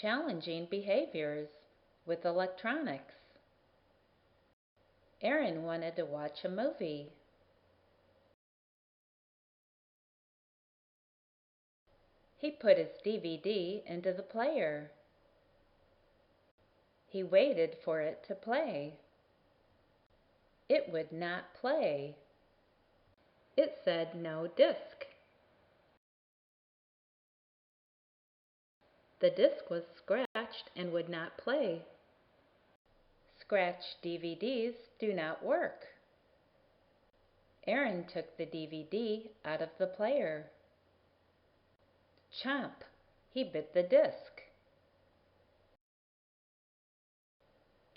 challenging behaviors with electronics. Aaron wanted to watch a movie. He put his DVD into the player. He waited for it to play. It would not play. It said no disc. The disc was scratched and would not play. Scratched DVDs do not work. Aaron took the DVD out of the player. Chomp! He bit the disc.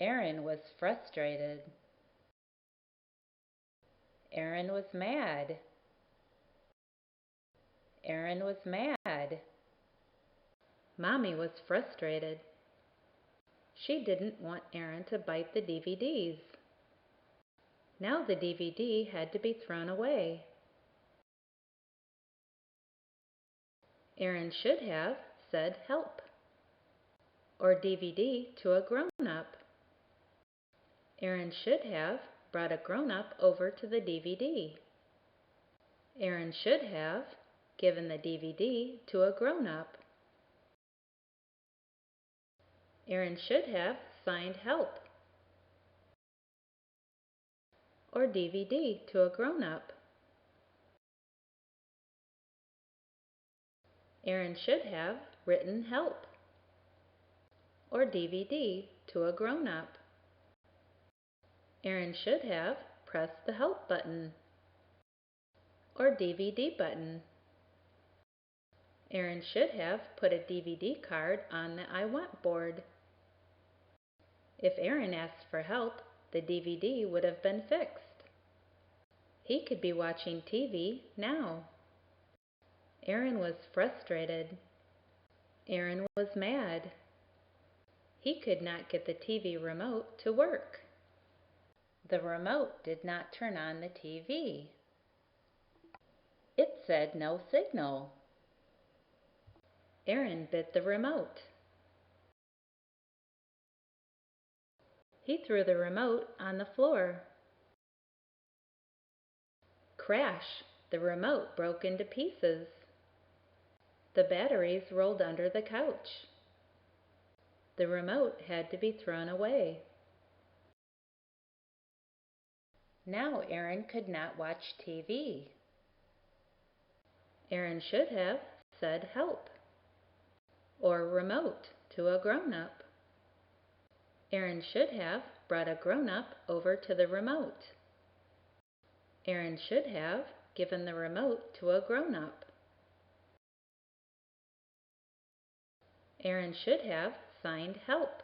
Aaron was frustrated. Aaron was mad. Aaron was mad. Mommy was frustrated. She didn't want Aaron to bite the DVDs. Now the DVD had to be thrown away. Aaron should have said help, or DVD to a grown-up. Aaron should have brought a grown-up over to the DVD. Aaron should have given the DVD to a grown-up. Aaron should have signed help, or DVD to a grown-up. Aaron should have written help, or DVD to a grown-up. Aaron should have pressed the help button, or DVD button. Aaron should have put a DVD card on the I want board. If Aaron asked for help, the DVD would have been fixed. He could be watching TV now. Aaron was frustrated. Aaron was mad. He could not get the TV remote to work. The remote did not turn on the TV. It said no signal. Aaron bit the remote. He threw the remote on the floor. Crash! The remote broke into pieces. The batteries rolled under the couch. The remote had to be thrown away. Now Aaron could not watch TV. Aaron should have said help, or remote to a grown-up. Aaron should have brought a grown-up over to the remote. Aaron should have given the remote to a grown-up. Aaron should have signed help,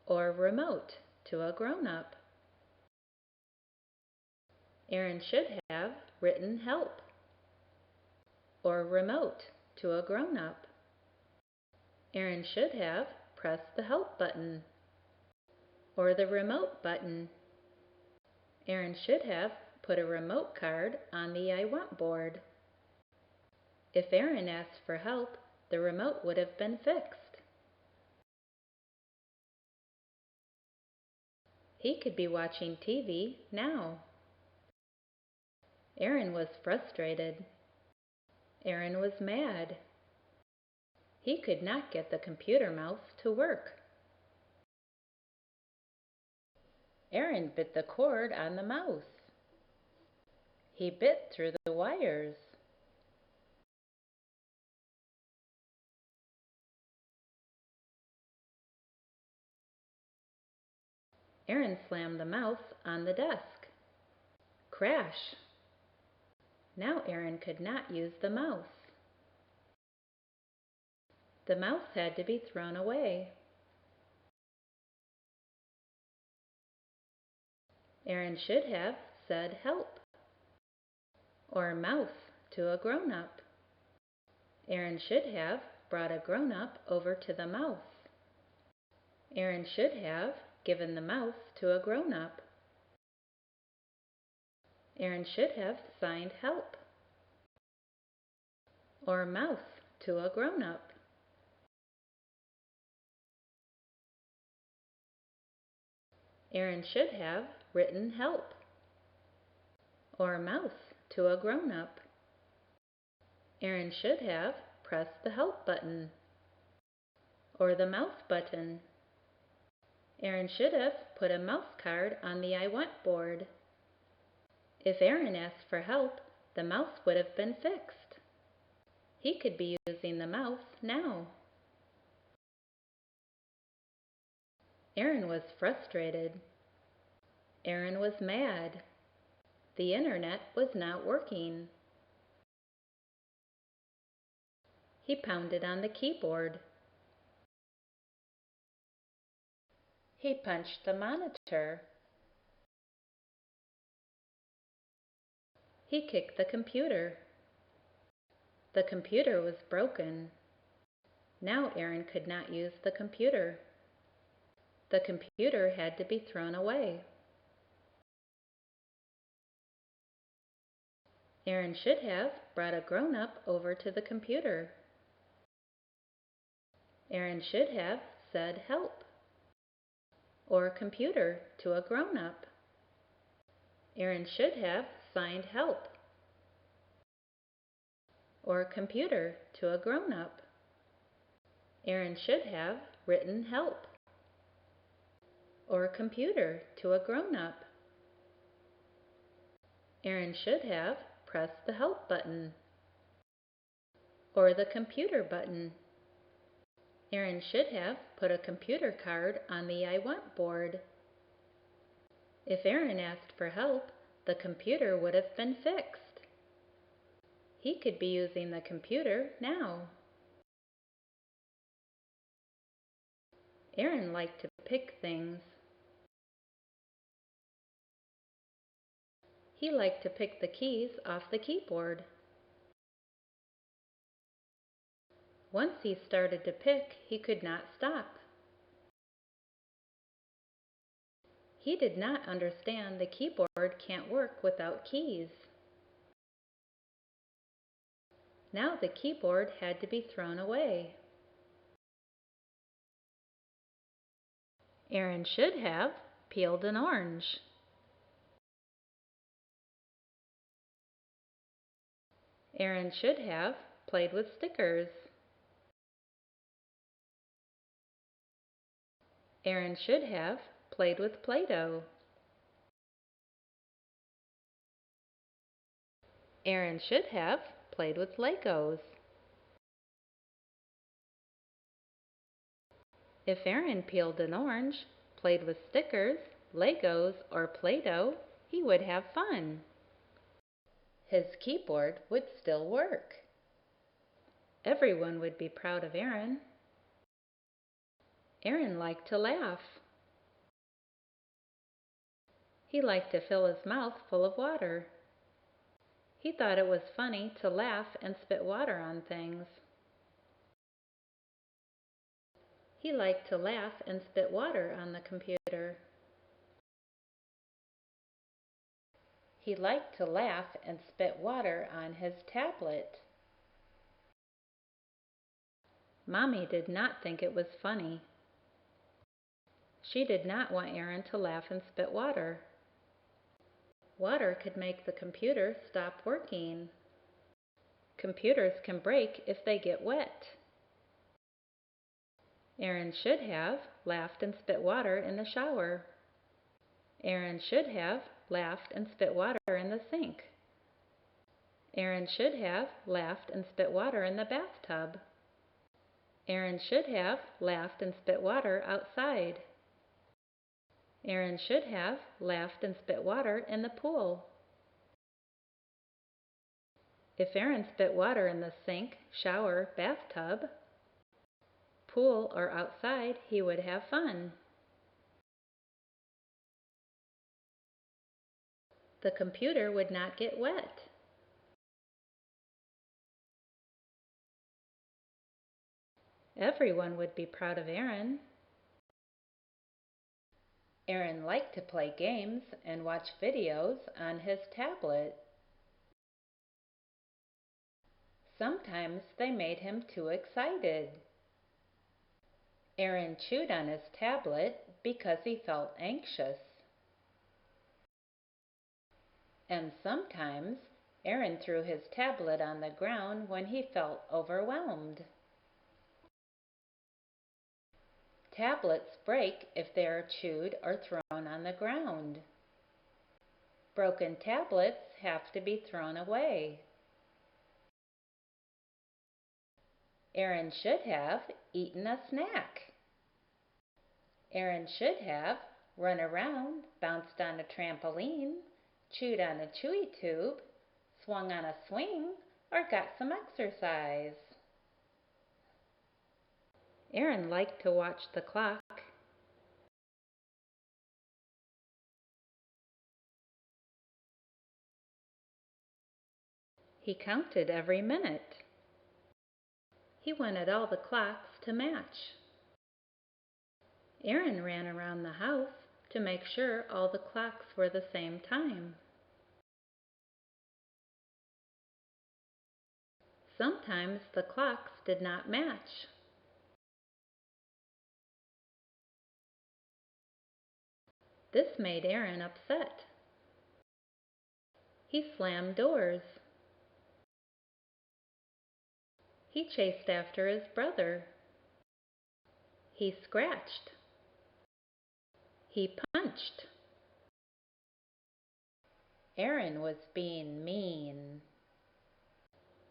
or remote to a grown-up. Aaron should have written help, or remote to a grown-up. Aaron should have pressed the help button, or the remote button. Aaron should have put a remote card on the I want board. If Aaron asked for help, the remote would have been fixed. He could be watching TV now. Aaron was frustrated. Aaron was mad. He could not get the computer mouse to work. Aaron bit the cord on the mouse. He bit through the wires. Aaron slammed the mouse on the desk. Crash! Now Aaron could not use the mouse. The mouse had to be thrown away. Aaron should have said help, or mouse to a grown-up. Aaron should have brought a grown-up over to the mouse. Aaron should have given the mouse to a grown-up. Aaron should have signed help, or mouse to a grown-up. Aaron should have written help. Or mouse to a grown-up. Aaron should have pressed the help button. Or the mouse button. Aaron should have put a mouse card on the I want board. If Aaron asked for help, the mouse would have been fixed. He could be using the mouse now. Aaron was frustrated. Aaron was mad. The internet was not working. He pounded on the keyboard. He punched the monitor. He kicked the computer. The computer was broken. Now Aaron could not use the computer. The computer had to be thrown away. Aaron should have brought a grown-up over to the computer. Aaron should have said help. Or computer to a grown-up. Aaron should have signed help. Or computer to a grown-up. Aaron should have written help. Or computer to a grown-up. Aaron should have pressed the help button. Or the computer button. Aaron should have put a computer card on the I want board. If Aaron asked for help, the computer would have been fixed. He could be using the computer now. Aaron liked to pick things. He liked to pick the keys off the keyboard. Once he started to pick, he could not stop. He did not understand the keyboard can't work without keys. Now the keyboard had to be thrown away. Aaron should have peeled an orange. Aaron should have played with stickers. Aaron should have played with Play-Doh. Aaron should have played with Legos. If Aaron peeled an orange, played with stickers, Legos, or Play-Doh, he would have fun. His keyboard would still work. Everyone would be proud of Aaron. Aaron liked to laugh. He liked to fill his mouth full of water. He thought it was funny to laugh and spit water on things. He liked to laugh and spit water on the computer. He liked to laugh and spit water on his tablet. Mommy did not think it was funny. She did not want Aaron to laugh and spit water. Water could make the computer stop working. Computers can break if they get wet. Aaron should have laughed and spit water in the shower. Aaron should have laughed and spit water in the sink. Aaron should have laughed and spit water in the bathtub. Aaron should have laughed and spit water outside. Aaron should have laughed and spit water in the pool. If Aaron spit water in the sink, shower, bathtub, pool, or outside, he would have fun. The computer would not get wet. Everyone would be proud of Aaron. Aaron liked to play games and watch videos on his tablet. Sometimes they made him too excited. Aaron chewed on his tablet because he felt anxious. And sometimes Aaron threw his tablet on the ground when he felt overwhelmed. Tablets break if they are chewed or thrown on the ground. Broken tablets have to be thrown away. Aaron should have eaten a snack. Aaron should have run around, bounced on a trampoline, chewed on a chewy tube, swung on a swing, or got some exercise. Aaron liked to watch the clock. He counted every minute. He wanted all the clocks to match. Aaron ran around the house to make sure all the clocks were the same time. Sometimes the clocks did not match. This made Aaron upset. He slammed doors. He chased after his brother. He scratched. He punched. Aaron was being mean.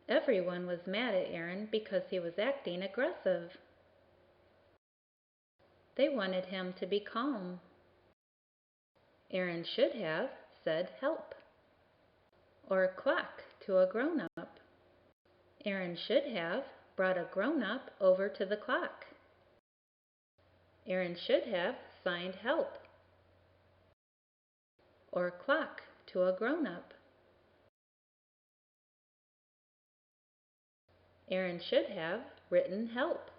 Everyone was mad at Aaron because he was acting aggressive. They wanted him to be calm. Aaron should have said help or clock to a grown-up. Aaron should have brought a grown-up over to the clock. Aaron should have signed help or clock to a grown-up. Aaron should have written help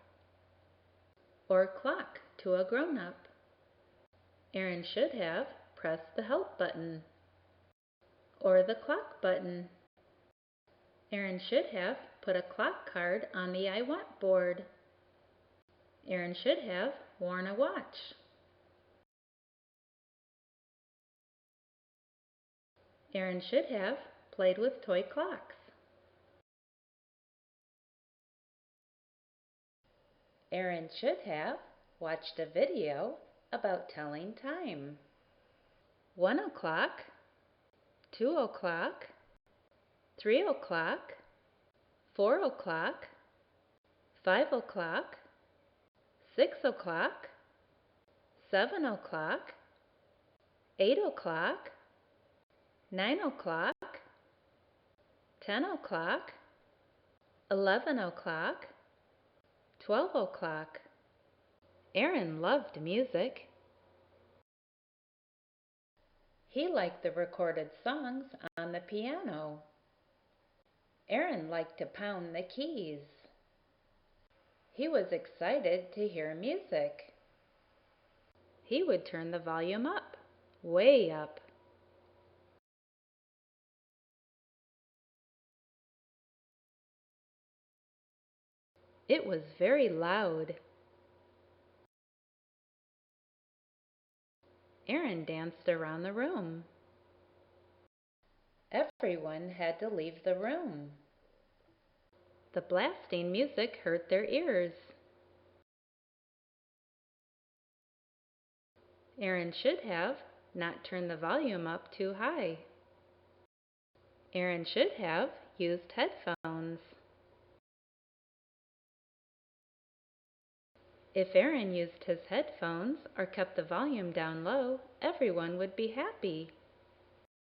or clock to a grown-up. Aaron should have pressed the help button or the clock button. Aaron should have put a clock card on the I want board. Aaron should have worn a watch. Aaron should have played with toy clocks. Aaron should have watched a video about telling time. 1 o'clock, 2 o'clock, 3 o'clock, 4 o'clock, 5 o'clock, 6 o'clock, 7 o'clock, 8 o'clock, 9 o'clock, 10 o'clock, 11 o'clock, 12 o'clock. Aaron loved music. He liked the recorded songs on the piano. Aaron liked to pound the keys. He was excited to hear music. He would turn the volume up, way up. It was very loud. Aaron danced around the room. Everyone had to leave the room. The blasting music hurt their ears. Aaron should have not turned the volume up too high. Aaron should have used headphones. If Aaron used his headphones or kept the volume down low, everyone would be happy.